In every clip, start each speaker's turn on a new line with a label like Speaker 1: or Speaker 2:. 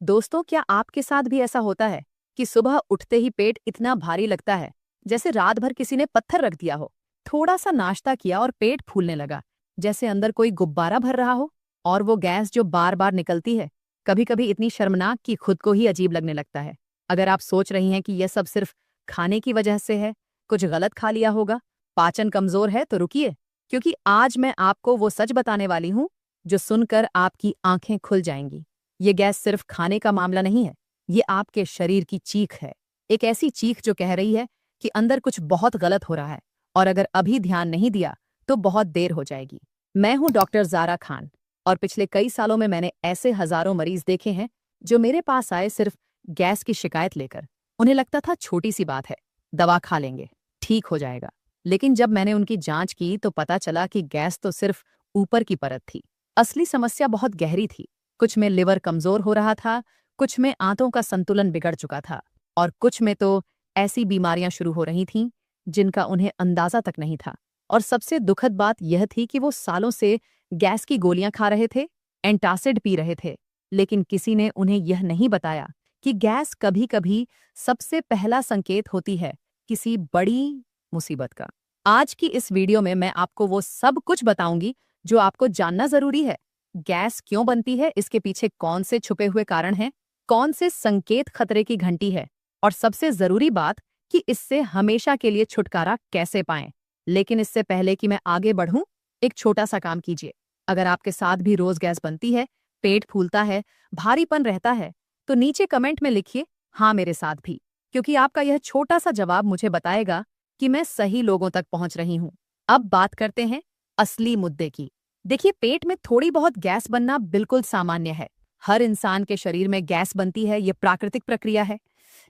Speaker 1: दोस्तों, क्या आपके साथ भी ऐसा होता है कि सुबह उठते ही पेट इतना भारी लगता है जैसे रात भर किसी ने पत्थर रख दिया हो। थोड़ा सा नाश्ता किया और पेट फूलने लगा, जैसे अंदर कोई गुब्बारा भर रहा हो। और वो गैस जो बार बार निकलती है, कभी कभी इतनी शर्मनाक कि खुद को ही अजीब लगने लगता है। अगर आप सोच रही हैं कि यह सब सिर्फ खाने की वजह से है, कुछ गलत खा लिया होगा, पाचन कमजोर है, तो रुकिए, क्योंकि आज मैं आपको वो सच बताने वाली हूँ जो सुनकर आपकी आंखें खुल जाएंगी। ये गैस सिर्फ खाने का मामला नहीं है, ये आपके शरीर की चीख है। एक ऐसी चीख जो कह रही है कि अंदर कुछ बहुत गलत हो रहा है, और अगर अभी ध्यान नहीं दिया तो बहुत देर हो जाएगी। मैं हूं डॉक्टर ज़ारा खान, और पिछले कई सालों में मैंने ऐसे हजारों मरीज देखे हैं जो मेरे पास आए सिर्फ गैस की शिकायत लेकर। उन्हें लगता था छोटी सी बात है, दवा खा लेंगे, ठीक हो जाएगा। लेकिन जब मैंने उनकी जांच की तो पता चला कि गैस तो सिर्फ ऊपर की परत थी। असली समस्या बहुत गहरी थी। कुछ में लिवर कमजोर हो रहा था, कुछ में आंतों का संतुलन बिगड़ चुका था, और कुछ में तो ऐसी बीमारियां शुरू हो रही थीं जिनका उन्हें अंदाजा तक नहीं था। और सबसे दुखद बात यह थी कि वो सालों से गैस की गोलियां खा रहे थे, एंटासिड पी रहे थे, लेकिन किसी ने उन्हें यह नहीं बताया कि गैस कभी कभी सबसे पहला संकेत होती है किसी बड़ी मुसीबत का। आज की इस वीडियो में मैं आपको वो सब कुछ बताऊंगी जो आपको जानना जरूरी है। गैस क्यों बनती है, इसके पीछे कौन से छुपे हुए कारण हैं, कौन से संकेत खतरे की घंटी है, और सबसे जरूरी बात कि इससे हमेशा के लिए छुटकारा कैसे पाएं। लेकिन इससे पहले कि मैं आगे बढ़ूं, एक छोटा सा काम कीजिए। अगर आपके साथ भी रोज गैस बनती है, पेट फूलता है, भारीपन रहता है, तो नीचे कमेंट में लिखिए, हाँ मेरे साथ भी, क्योंकि आपका यह छोटा सा जवाब मुझे बताएगा कि मैं सही लोगों तक पहुंच रही हूं। अब बात करते हैं असली मुद्दे की। देखिए, पेट में थोड़ी बहुत गैस बनना बिल्कुल सामान्य है। हर इंसान के शरीर में गैस बनती है, ये प्राकृतिक प्रक्रिया है।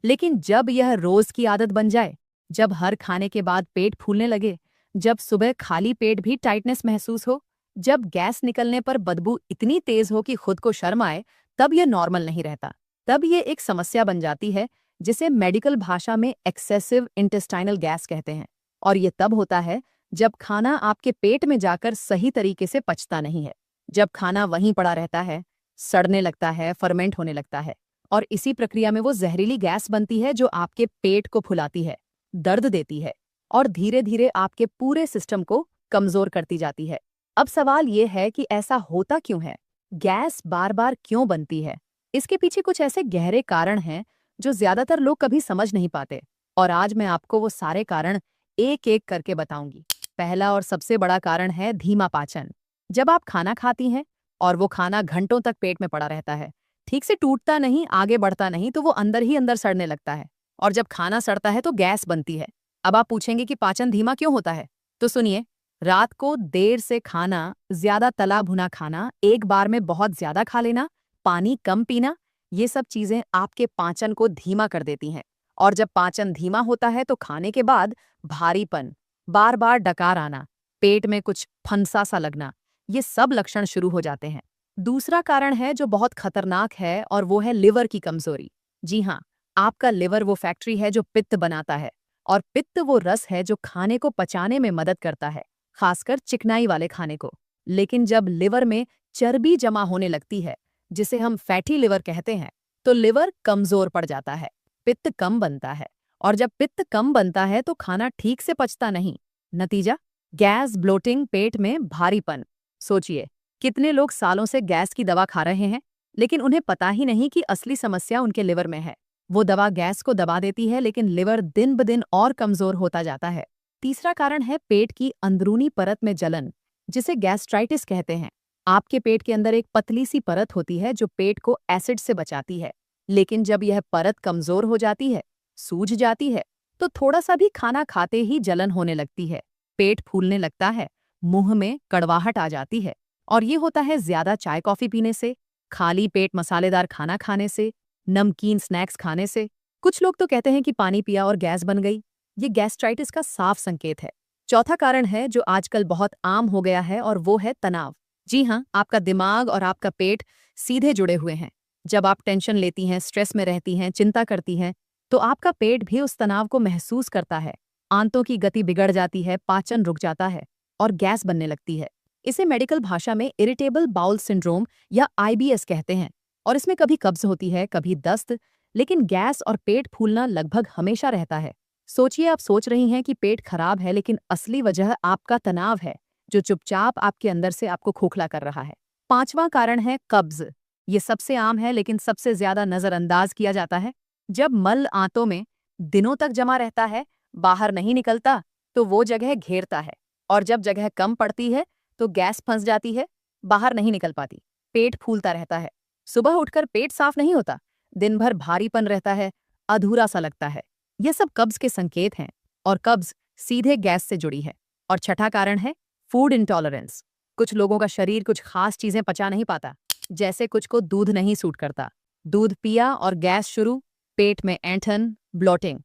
Speaker 1: लेकिन जब यह रोज की आदत बन जाए, जब हर खाने के बाद पेट फूलने लगे, जब सुबह खाली पेट भी टाइटनेस महसूस हो, जब गैस निकलने पर बदबू इतनी तेज हो कि खुद को शर्म आए, तब यह नॉर्मल नहीं रहता। तब यह एक समस्या बन जाती है, जिसे मेडिकल भाषा में एक्सेसिव इंटेस्टाइनल गैस कहते हैं। और ये तब होता है जब खाना आपके पेट में जाकर सही तरीके से पचता नहीं है, जब खाना वहीं पड़ा रहता है, सड़ने लगता है, फर्मेंट होने लगता है, और इसी प्रक्रिया में वो जहरीली गैस बनती है जो आपके पेट को फुलाती है, दर्द देती है, और धीरे धीरे आपके पूरे सिस्टम को कमजोर करती जाती है। अब सवाल ये है कि ऐसा होता क्यों है, गैस बार बार क्यों बनती है। इसके पीछे कुछ ऐसे गहरे कारण हैं जो ज्यादातर लोग कभी समझ नहीं पाते, और आज मैं आपको वो सारे कारण एक एक करके बताऊंगी। पहला और सबसे बड़ा कारण है धीमा पाचन। जब आप खाना खाती हैं और वो खाना घंटों तक पेट में पड़ा रहता है, ठीक से टूटता नहीं, आगे बढ़ता नहीं, तो वो अंदर ही अंदर सड़ने लगता है, और जब खाना सड़ता है तो गैस बनती है। अब आप पूछेंगे कि पाचन धीमा क्यों होता है, तो सुनिए। रात को देर से खाना, ज्यादा तला भुना खाना, एक बार में बहुत ज्यादा खा लेना, पानी कम पीना, ये सब चीजें आपके पाचन को धीमा कर देती हैं। और जब पाचन धीमा होता है तो खाने के बाद भारीपन, बार बार डकार आना, पेट में कुछ फंसा सा लगना, ये सब लक्षण शुरू हो जाते हैं। दूसरा कारण है जो बहुत खतरनाक है, और वो है लिवर की कमजोरी। जी हाँ, आपका लिवर वो फैक्ट्री है जो पित्त बनाता है, और पित्त वो रस है जो खाने को पचाने में मदद करता है, खासकर चिकनाई वाले खाने को। लेकिन जब लिवर में चर्बी जमा होने लगती है, जिसे हम फैटी लिवर कहते हैं, तो लिवर कमजोर पड़ जाता है, पित्त कम बनता है, और जब पित्त कम बनता है तो खाना ठीक से पचता नहीं। नतीजा, गैस, ब्लोटिंग, पेट में भारीपन। सोचिए, कितने लोग सालों से गैस की दवा खा रहे हैं, लेकिन उन्हें पता ही नहीं कि असली समस्या उनके लिवर में है। वो दवा गैस को दबा देती है, लेकिन लिवर दिन ब दिन और कमजोर होता जाता है। तीसरा कारण है पेट की अंदरूनी परत में जलन, जिसे गैस्ट्राइटिस कहते हैं। आपके पेट के अंदर एक पतली सी परत होती है जो पेट को एसिड से बचाती है, लेकिन जब यह परत कमजोर हो जाती है, सूज जाती है, तो थोड़ा सा भी खाना खाते ही जलन होने लगती है, पेट फूलने लगता है, मुंह में कड़वाहट आ जाती है। और ये होता है ज्यादा चाय कॉफी पीने से, खाली पेट मसालेदार खाना खाने से, नमकीन स्नैक्स खाने से। कुछ लोग तो कहते हैं कि पानी पिया और गैस बन गई। ये गैस्ट्राइटिस का साफ संकेत है। चौथा कारण है जो आजकल बहुत आम हो गया है, और वो है तनाव। जी हाँ, आपका दिमाग और आपका पेट सीधे जुड़े हुए हैं। जब आप टेंशन लेती हैं, स्ट्रेस में रहती हैं, चिंता करती हैं, तो आपका पेट भी उस तनाव को महसूस करता है। आंतों की गति बिगड़ जाती है, पाचन रुक जाता है, और गैस बनने लगती है। इसे मेडिकल भाषा में इरिटेबल बाउल सिंड्रोम या आईबीएस कहते हैं। और इसमें कभी कब्ज होती है, कभी दस्त, लेकिन गैस और पेट फूलना लगभग हमेशा रहता है। सोचिए, आप सोच रही हैं कि पेट खराब है, लेकिन असली वजह आपका तनाव है, जो चुपचाप आपके अंदर से आपको खोखला कर रहा है। पांचवां कारण है कब्ज। ये सबसे आम है, लेकिन सबसे ज्यादा नजरअंदाज किया जाता है। जब मल आंतों में दिनों तक जमा रहता है, बाहर नहीं निकलता, तो वो जगह घेरता है, और जब जगह कम पड़ती है तो गैस फंस जाती है, बाहर नहीं निकल पाती, पेट फूलता रहता है। सुबह उठकर पेट साफ नहीं होता, दिन भर भारीपन रहता है, अधूरा सा लगता है। ये सब कब्ज के संकेत हैं, और कब्ज सीधे गैस से जुड़ी है। और छठा कारण है फूड इंटॉलरेंस। कुछ लोगों का शरीर कुछ खास चीजें पचा नहीं पाता, जैसे कुछ को दूध नहीं सूट करता। दूध पिया और गैस शुरू, पेट में ऐंठन, ब्लोटिंग,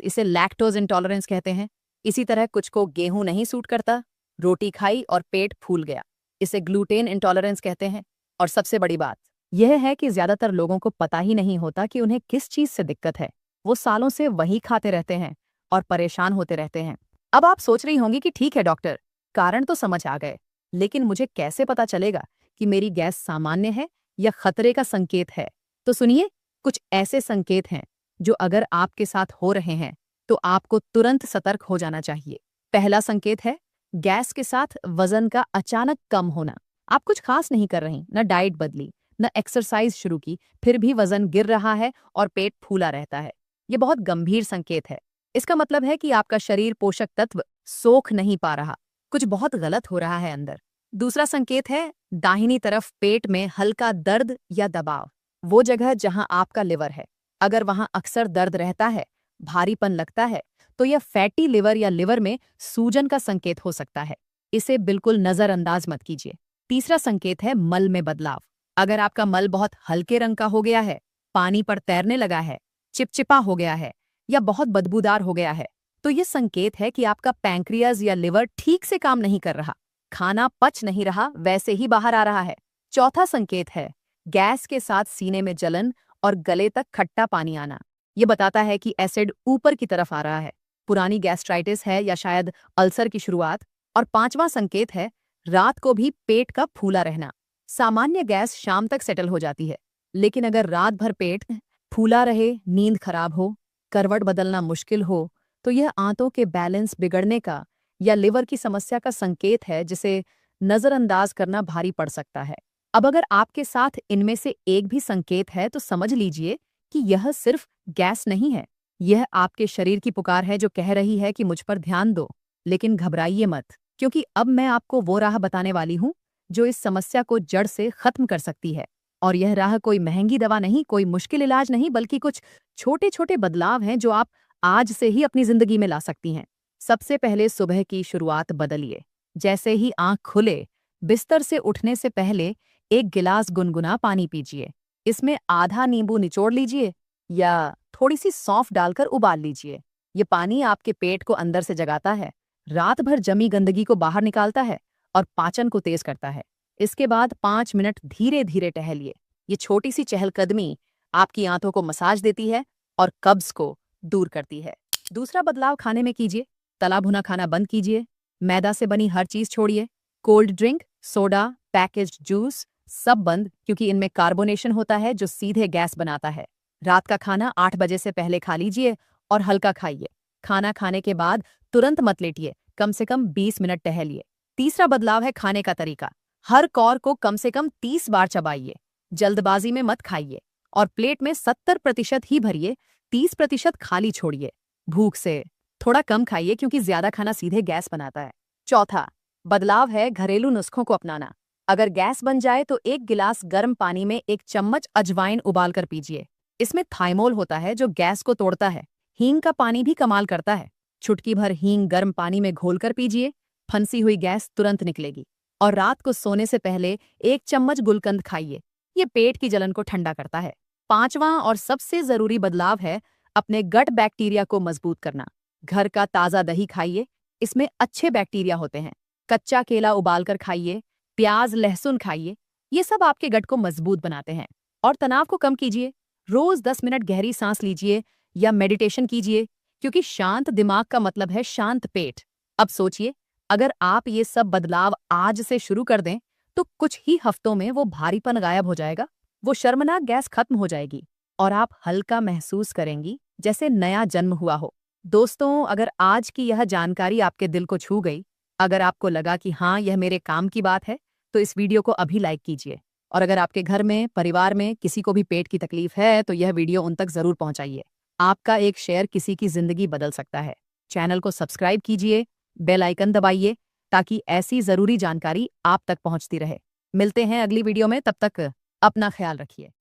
Speaker 1: इसे लैक्टोज इंटॉलरेंस कहते हैं। इसी तरह कुछ को गेहूं नहीं सूट करता, रोटी खाई और पेट फूल गया, इसे ग्लूटेन इंटॉलरेंस कहते हैं। और सबसे बड़ी बात यह है कि ज्यादातर लोगों को पता ही नहीं होता कि उन्हें किस चीज से दिक्कत है। वो सालों से वही खाते रहते हैं और परेशान होते रहते हैं। अब आप सोच रही होंगी कि ठीक है डॉक्टर, कारण तो समझ आ गए, लेकिन मुझे कैसे पता चलेगा कि मेरी गैस सामान्य है या खतरे का संकेत है? तो सुनिए, कुछ ऐसे संकेत हैं जो अगर आपके साथ हो रहे हैं तो आपको तुरंत सतर्क हो जाना चाहिए। पहला संकेत है गैस के साथ वजन का अचानक कम होना। आप कुछ खास नहीं कर रही, न डाइट बदली, न एक्सरसाइज शुरू की, फिर भी वजन गिर रहा है और पेट फूला रहता है। ये बहुत गंभीर संकेत है। इसका मतलब है कि आपका शरीर पोषक तत्व सोख नहीं पा रहा, कुछ बहुत गलत हो रहा है अंदर। दूसरा संकेत है दाहिनी तरफ पेट में हल्का दर्द या दबाव। वो जगह जहां आपका लिवर है, अगर वहां अक्सर दर्द रहता है, भारीपन लगता है, तो यह फैटी लिवर या लिवर में सूजन का संकेत हो सकता है। इसे बिल्कुल नजरअंदाज मत कीजिए। तीसरा संकेत है मल में बदलाव। अगर आपका मल बहुत हल्के रंग का हो गया है, पानी पर तैरने लगा है, चिपचिपा हो गया है या बहुत बदबूदार हो गया है, तो यह संकेत है कि आपका पैंक्रियाज या लिवर ठीक से काम नहीं कर रहा, खाना पच नहीं रहा, वैसे ही बाहर आ रहा है। चौथा संकेत है गैस के साथ सीने में जलन और गले तक खट्टा पानी आना। ये बताता है कि एसिड ऊपर की तरफ आ रहा है, पुरानी गैस्ट्राइटिस है या शायद अल्सर की शुरुआत। और पांचवा संकेत है रात को भी पेट का फूला रहना। सामान्य गैस शाम तक सेटल हो जाती है, लेकिन अगर रात भर पेट फूला रहे, नींद खराब हो, करवट बदलना मुश्किल हो, तो यह आंतों के बैलेंस बिगड़ने का या लिवर की समस्या का संकेत है, जिसे नजरअंदाज करना भारी पड़ सकता है। अब अगर आपके साथ इनमें से एक भी संकेत है तो समझ लीजिए कि यह सिर्फ गैस नहीं है, यह आपके शरीर की पुकार है जो कह रही है कि मुझ पर ध्यान दो। लेकिन घबराइए मत, क्योंकि अब मैं आपको वो राह बताने वाली हूँ जो इस समस्या को जड़ से खत्म कर सकती है। और यह राह कोई महंगी दवा नहीं, कोई मुश्किल इलाज नहीं, बल्कि कुछ छोटे छोटे बदलाव हैं जो आप आज से ही अपनी जिंदगी में ला सकती हैं। सबसे पहले सुबह की शुरुआत बदलिए। जैसे ही आंख खुले, बिस्तर से उठने से पहले एक गिलास गुनगुना पानी पीजिए। इसमें आधा नींबू निचोड़ लीजिए या थोड़ी सी सौंफ डालकर उबाल लीजिए। ये पानी आपके पेट को अंदर से जगाता है, रात भर जमी गंदगी को बाहर निकालता है और पाचन को तेज करता है। इसके बाद 5 मिनट धीरे धीरे टहलिए। ये छोटी सी चहलकदमी आपकी आंतों को मसाज देती है और कब्ज को दूर करती है। दूसरा बदलाव खाने में कीजिए। तला भुना खाना बंद कीजिए, मैदा से बनी हर चीज छोड़िए। Cold drink, soda, packaged juice सब बंद, क्योंकि इनमें कार्बोनेशन होता है जो सीधे गैस बनाता है। रात का खाना 8 बजे से पहले खा लीजिए और हल्का खाइए। खाना खाने के बाद तुरंत मत लेटिए, कम से कम 20 मिनट टहलिए। तीसरा बदलाव है खाने का तरीका। हर कौर को कम से कम 30 बार चबाइए। जल्दबाजी में मत खाइए और प्लेट में 70% ही भरिए, 30% खाली छोड़िए। भूख से थोड़ा कम खाइए, क्योंकि ज्यादा खाना सीधे गैस बनाता है। चौथा बदलाव है घरेलू नुस्खों को अपनाना। अगर गैस बन जाए तो 1 गिलास गर्म पानी में 1 चम्मच अजवाइन उबालकर पीजिए। इसमें थाइमोल होता है जो गैस को तोड़ता है। हींग का पानी भी कमाल करता है। चुटकी भर हींग गर्म पानी में घोलकर पीजिए, फंसी हुई गैस तुरंत निकलेगी। और रात को सोने से पहले 1 चम्मच गुलकंद खाइए, ये पेट की जलन को ठंडा करता है। पांचवां और सबसे जरूरी बदलाव है अपने गट बैक्टीरिया को मजबूत करना। घर का ताजा दही खाइए, इसमें अच्छे बैक्टीरिया होते हैं। कच्चा केला उबालकर खाइए, प्याज लहसुन खाइए, ये सब आपके गट को मजबूत बनाते हैं। और तनाव को कम कीजिए। रोज 10 मिनट गहरी सांस लीजिए या मेडिटेशन कीजिए, क्योंकि शांत दिमाग का मतलब है शांत पेट। अब सोचिए, अगर आप ये सब बदलाव आज से शुरू कर दें तो कुछ ही हफ्तों में वो भारीपन गायब हो जाएगा। वो शर्मनाक गैस खत्म हो जाएगी और आप हल्का महसूस करेंगी, जैसे नया जन्म हुआ हो। दोस्तों, अगर आज की यह जानकारी आपके दिल को छू गई, अगर आपको लगा कि हाँ, यह मेरे काम की बात है, तो इस वीडियो को अभी लाइक कीजिए। और अगर आपके घर में, परिवार में किसी को भी पेट की तकलीफ है, तो यह वीडियो उन तक जरूर पहुंचाइए। आपका एक शेयर किसी की जिंदगी बदल सकता है। चैनल को सब्सक्राइब कीजिए, बेल आइकन दबाइए, ताकि ऐसी जरूरी जानकारी आप तक पहुंचती रहे। मिलते हैं अगली वीडियो में, तब तक अपना ख्याल रखिए।